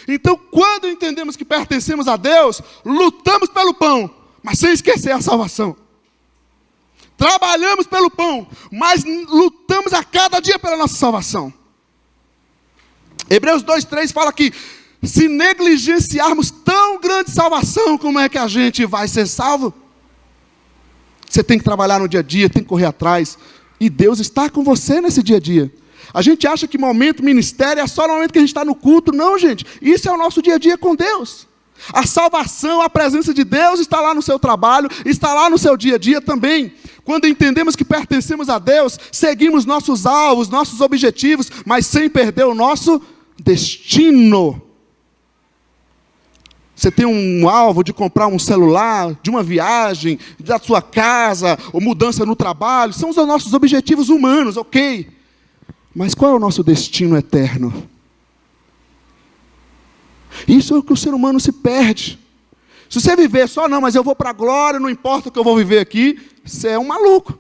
Então, quando entendemos que pertencemos a Deus, lutamos pelo pão, mas sem esquecer a salvação. Trabalhamos pelo pão, mas lutamos a cada dia pela nossa salvação. Hebreus 2:3 fala que se negligenciarmos tão grande salvação, como é que a gente vai ser salvo? Você tem que trabalhar no dia a dia, tem que correr atrás, e Deus está com você nesse dia a dia. A gente acha que momento ministério é só no momento que a gente está no culto. Não, gente, isso é o nosso dia a dia com Deus. A salvação, a presença de Deus está lá no seu trabalho, está lá no seu dia a dia também. Quando entendemos que pertencemos a Deus, seguimos nossos alvos, nossos objetivos, mas sem perder o nosso destino. Você tem um alvo de comprar um celular, de uma viagem, da sua casa, ou mudança no trabalho. São os nossos objetivos humanos, ok. Mas qual é o nosso destino eterno? Isso é o que o ser humano se perde. Se você viver só, não, mas eu vou para a glória, não importa o que eu vou viver aqui, você é um maluco.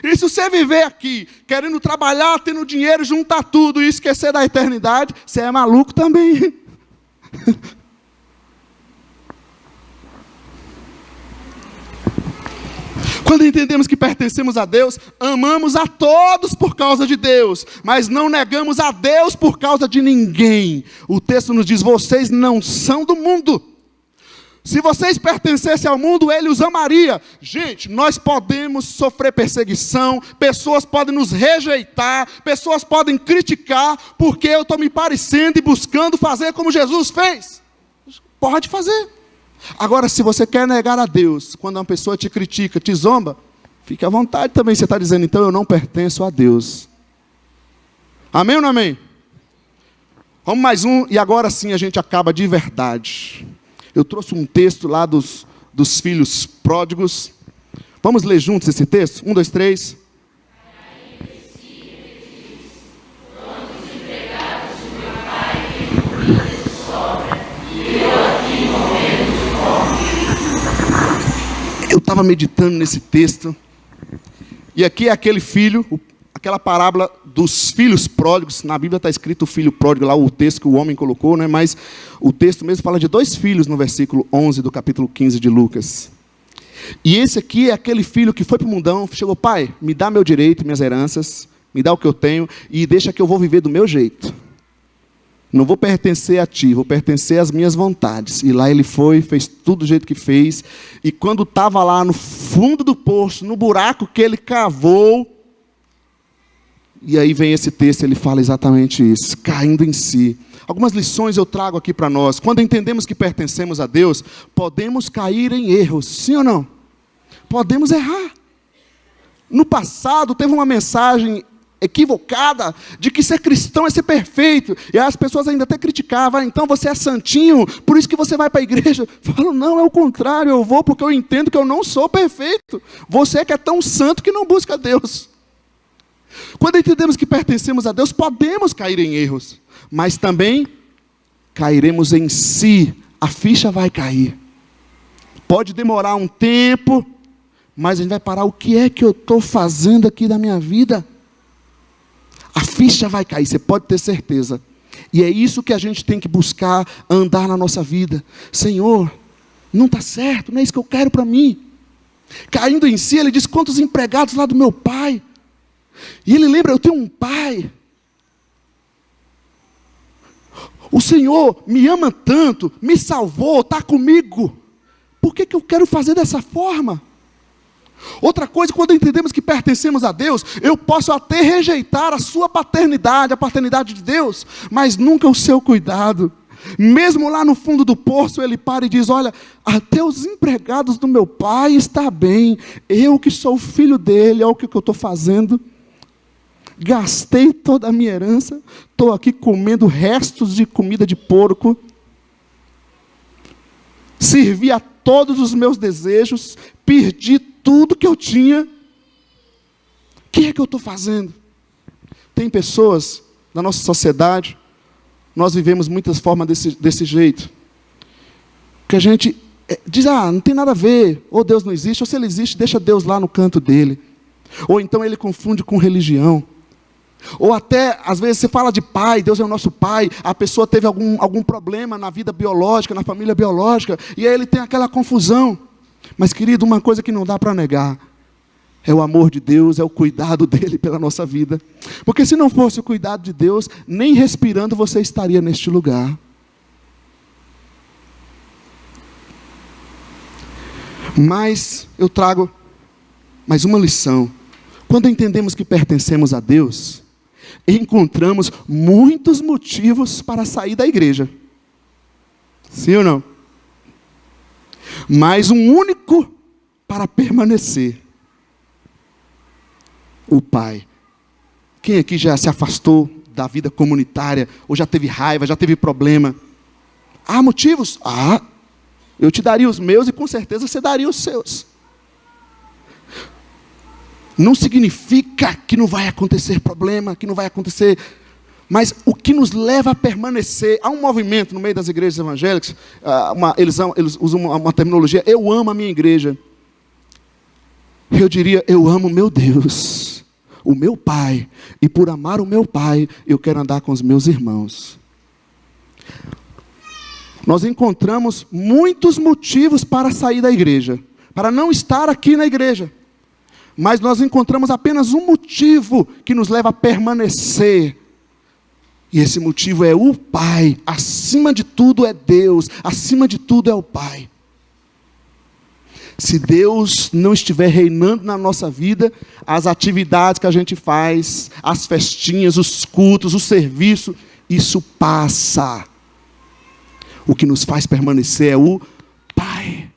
E se você viver aqui, querendo trabalhar, tendo dinheiro, juntar tudo e esquecer da eternidade, você é maluco também. Quando entendemos que pertencemos a Deus, amamos a todos por causa de Deus, mas não negamos a Deus por causa de ninguém. O texto nos diz, vocês não são do mundo. Se vocês pertencessem ao mundo, ele os amaria. Gente, nós podemos sofrer perseguição, pessoas podem nos rejeitar, pessoas podem criticar, porque eu estou me parecendo e buscando fazer como Jesus fez. Pode fazer. Agora, se você quer negar a Deus, quando uma pessoa te critica, te zomba, fique à vontade também. Você está dizendo, então eu não pertenço a Deus. Amém ou não amém? Vamos mais um, e agora sim a gente acaba de verdade. Eu trouxe um texto lá dos filhos pródigos. Vamos ler juntos esse texto? 1, 2, 3. Eu estava meditando nesse texto, e aqui é aquele filho, aquela parábola dos filhos pródigos. Na Bíblia está escrito o filho pródigo, lá o texto que o homem colocou, né? Mas o texto mesmo fala de 2 filhos no versículo 11 do capítulo 15 de Lucas. E esse aqui é aquele filho que foi para o mundão, chegou, pai, me dá meu direito, minhas heranças, me dá o que eu tenho, e deixa que eu vou viver do meu jeito. Não vou pertencer a ti, vou pertencer às minhas vontades. E lá ele foi, fez tudo do jeito que fez. E quando estava lá no fundo do poço, no buraco que ele cavou, e aí vem esse texto, ele fala exatamente isso, caindo em si. Algumas lições eu trago aqui para nós. Quando entendemos que pertencemos a Deus, podemos cair em erros, sim ou não? Podemos errar. No passado, teve uma mensagem equivocada de que ser cristão é ser perfeito, e as pessoas ainda até criticavam, então você é santinho, por isso que você vai para a igreja. Eu falo, não, é o contrário, eu vou porque eu entendo que eu não sou perfeito. Você que é tão santo que não busca Deus. Quando entendemos que pertencemos a Deus, podemos cair em erros, mas também cairemos em si, a ficha vai cair. Pode demorar um tempo, mas a gente vai parar, o que é que eu estou fazendo aqui da minha vida? A ficha vai cair, você pode ter certeza. E é isso que a gente tem que buscar andar na nossa vida. Senhor, não está certo, não é isso que eu quero para mim. Caindo em si, ele diz, quantos empregados lá do meu pai. E ele lembra, eu tenho um pai. O Senhor me ama tanto, me salvou, está comigo. Por que eu quero fazer dessa forma? Outra coisa, quando entendemos que pertencemos a Deus, eu posso até rejeitar a sua paternidade, a paternidade de Deus, mas nunca o seu cuidado. Mesmo lá no fundo do poço, ele para e diz, olha, até os empregados do meu pai estão bem, eu que sou filho dele, olha o que eu estou fazendo. Gastei toda a minha herança, estou aqui comendo restos de comida de porco, servi a todos os meus desejos, perdi tudo que eu tinha. O que é que eu estou fazendo? Tem pessoas na nossa sociedade, nós vivemos muitas formas desse jeito, que a gente diz, não tem nada a ver, ou Deus não existe, ou se ele existe, deixa Deus lá no canto dele. Ou então ele confunde com religião. Ou até, às vezes, você fala de pai, Deus é o nosso pai, a pessoa teve algum problema na vida biológica, na família biológica, e aí ele tem aquela confusão. Mas, querido, uma coisa que não dá para negar, é o amor de Deus, é o cuidado dele pela nossa vida. Porque se não fosse o cuidado de Deus, nem respirando você estaria neste lugar. Mas eu trago mais uma lição. Quando entendemos que pertencemos a Deus, encontramos muitos motivos para sair da igreja. Sim ou não? Mas um único para permanecer. O Pai. Quem aqui já se afastou da vida comunitária, ou já teve raiva, já teve problema? Há motivos? Eu te daria os meus e com certeza você daria os seus. Não significa que não vai acontecer problema, que não vai acontecer. Mas o que nos leva a permanecer, há um movimento no meio das igrejas evangélicas, eles usam uma terminologia, eu amo a minha igreja. Eu diria, eu amo meu Deus, o meu Pai, e por amar o meu Pai, eu quero andar com os meus irmãos. Nós encontramos muitos motivos para sair da igreja, para não estar aqui na igreja. Mas nós encontramos apenas um motivo que nos leva a permanecer. E esse motivo é o Pai. Acima de tudo é Deus. Acima de tudo é o Pai. Se Deus não estiver reinando na nossa vida, as atividades que a gente faz, as festinhas, os cultos, o serviço, isso passa. O que nos faz permanecer é o Pai.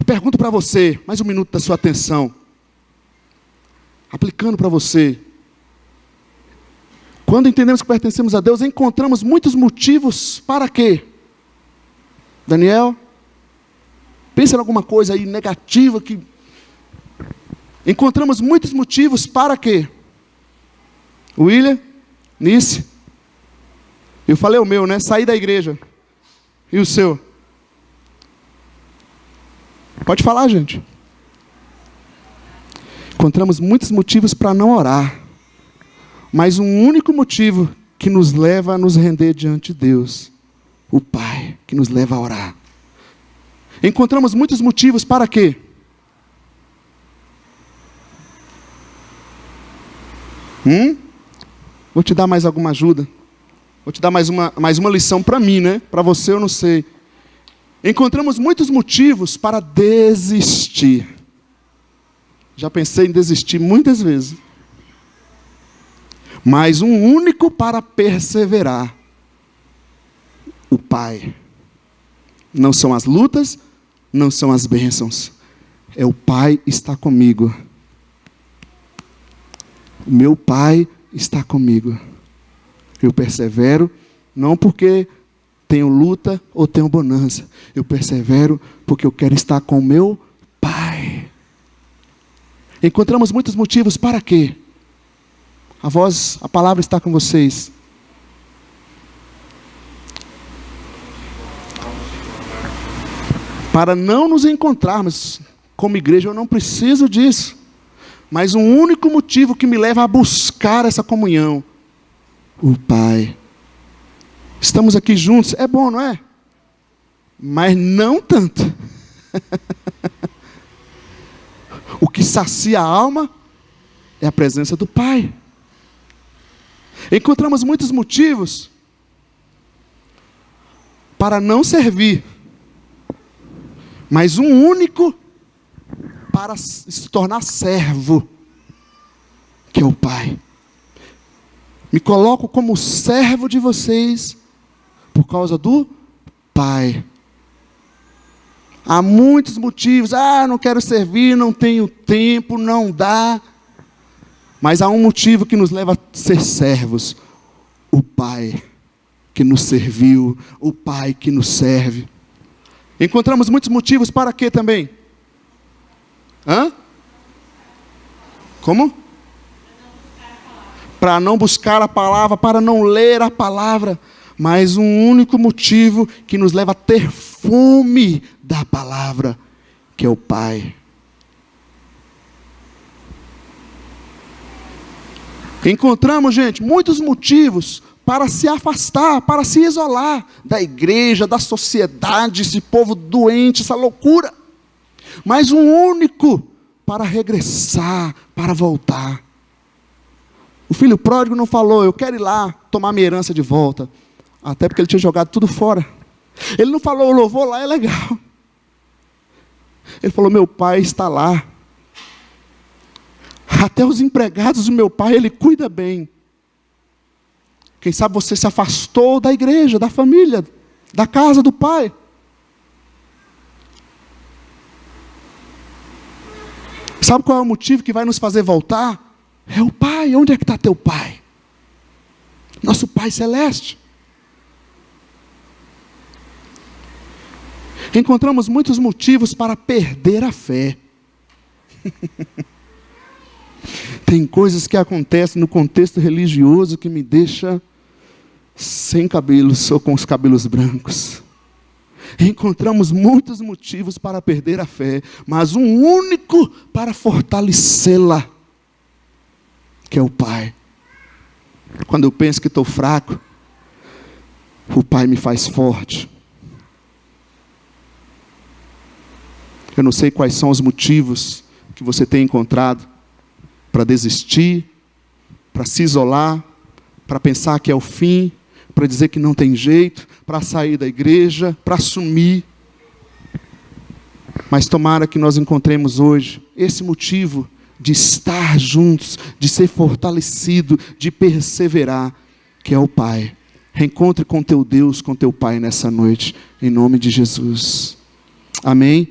Pergunto para você, mais um minuto da sua atenção. Aplicando para você. Quando entendemos que pertencemos a Deus, encontramos muitos motivos para quê? Daniel? Pensa em alguma coisa aí negativa que... Encontramos muitos motivos para quê? William? Nice? Eu falei o meu, né? Sair da igreja. E o seu? Pode falar, gente. Encontramos muitos motivos para não orar. Mas um único motivo que nos leva a nos render diante de Deus. O Pai, que nos leva a orar. Encontramos muitos motivos para quê? Vou te dar mais alguma ajuda. Vou te dar mais uma lição para mim, né? Para você eu não sei. Encontramos muitos motivos para desistir. Já pensei em desistir muitas vezes. Mas um único para perseverar. O Pai. Não são as lutas, não são as bênçãos. É o Pai está comigo. O meu Pai está comigo. Eu persevero, não porque tenho luta ou tenho bonança. Eu persevero porque eu quero estar com o meu Pai. Encontramos muitos motivos para quê? A palavra está com vocês. Para não nos encontrarmos como igreja, eu não preciso disso. Mas um único motivo que me leva a buscar essa comunhão. O Pai. Estamos aqui juntos, é bom, não é? Mas não tanto. O que sacia a alma é a presença do Pai. Encontramos muitos motivos para não servir, mas um único para se tornar servo, que é o Pai. Me coloco como servo de vocês por causa do Pai. Há muitos motivos. Não quero servir, não tenho tempo, não dá. Mas há um motivo que nos leva a ser servos. O Pai que nos serviu, o Pai que nos serve. Encontramos muitos motivos para quê também? Como? Para não buscar a palavra, para não ler a palavra. Mas um único motivo que nos leva a ter fome da palavra, que é o Pai. Encontramos, gente, muitos motivos para se afastar, para se isolar da igreja, da sociedade, esse povo doente, essa loucura. Mas um único para regressar, para voltar. O filho pródigo não falou, eu quero ir lá tomar minha herança de volta. Até porque ele tinha jogado tudo fora. Ele não falou, o louvor lá é legal. Ele falou, meu pai está lá. Até os empregados do meu pai, ele cuida bem. Quem sabe você se afastou da igreja, da família, da casa do pai. Sabe qual é o motivo que vai nos fazer voltar? É o Pai. Onde é que está teu Pai? Nosso Pai Celeste. Encontramos muitos motivos para perder a fé. Tem coisas que acontecem no contexto religioso que me deixa sem cabelos ou com os cabelos brancos. Encontramos muitos motivos para perder a fé, mas um único para fortalecê-la, que é o Pai. Quando eu penso que estou fraco, o Pai me faz forte. Eu não sei quais são os motivos que você tem encontrado para desistir, para se isolar, para pensar que é o fim, para dizer que não tem jeito, para sair da igreja, para sumir. Mas tomara que nós encontremos hoje esse motivo de estar juntos, de ser fortalecido, de perseverar, que é o Pai. Reencontre com teu Deus, com teu Pai nessa noite, em nome de Jesus. Amém?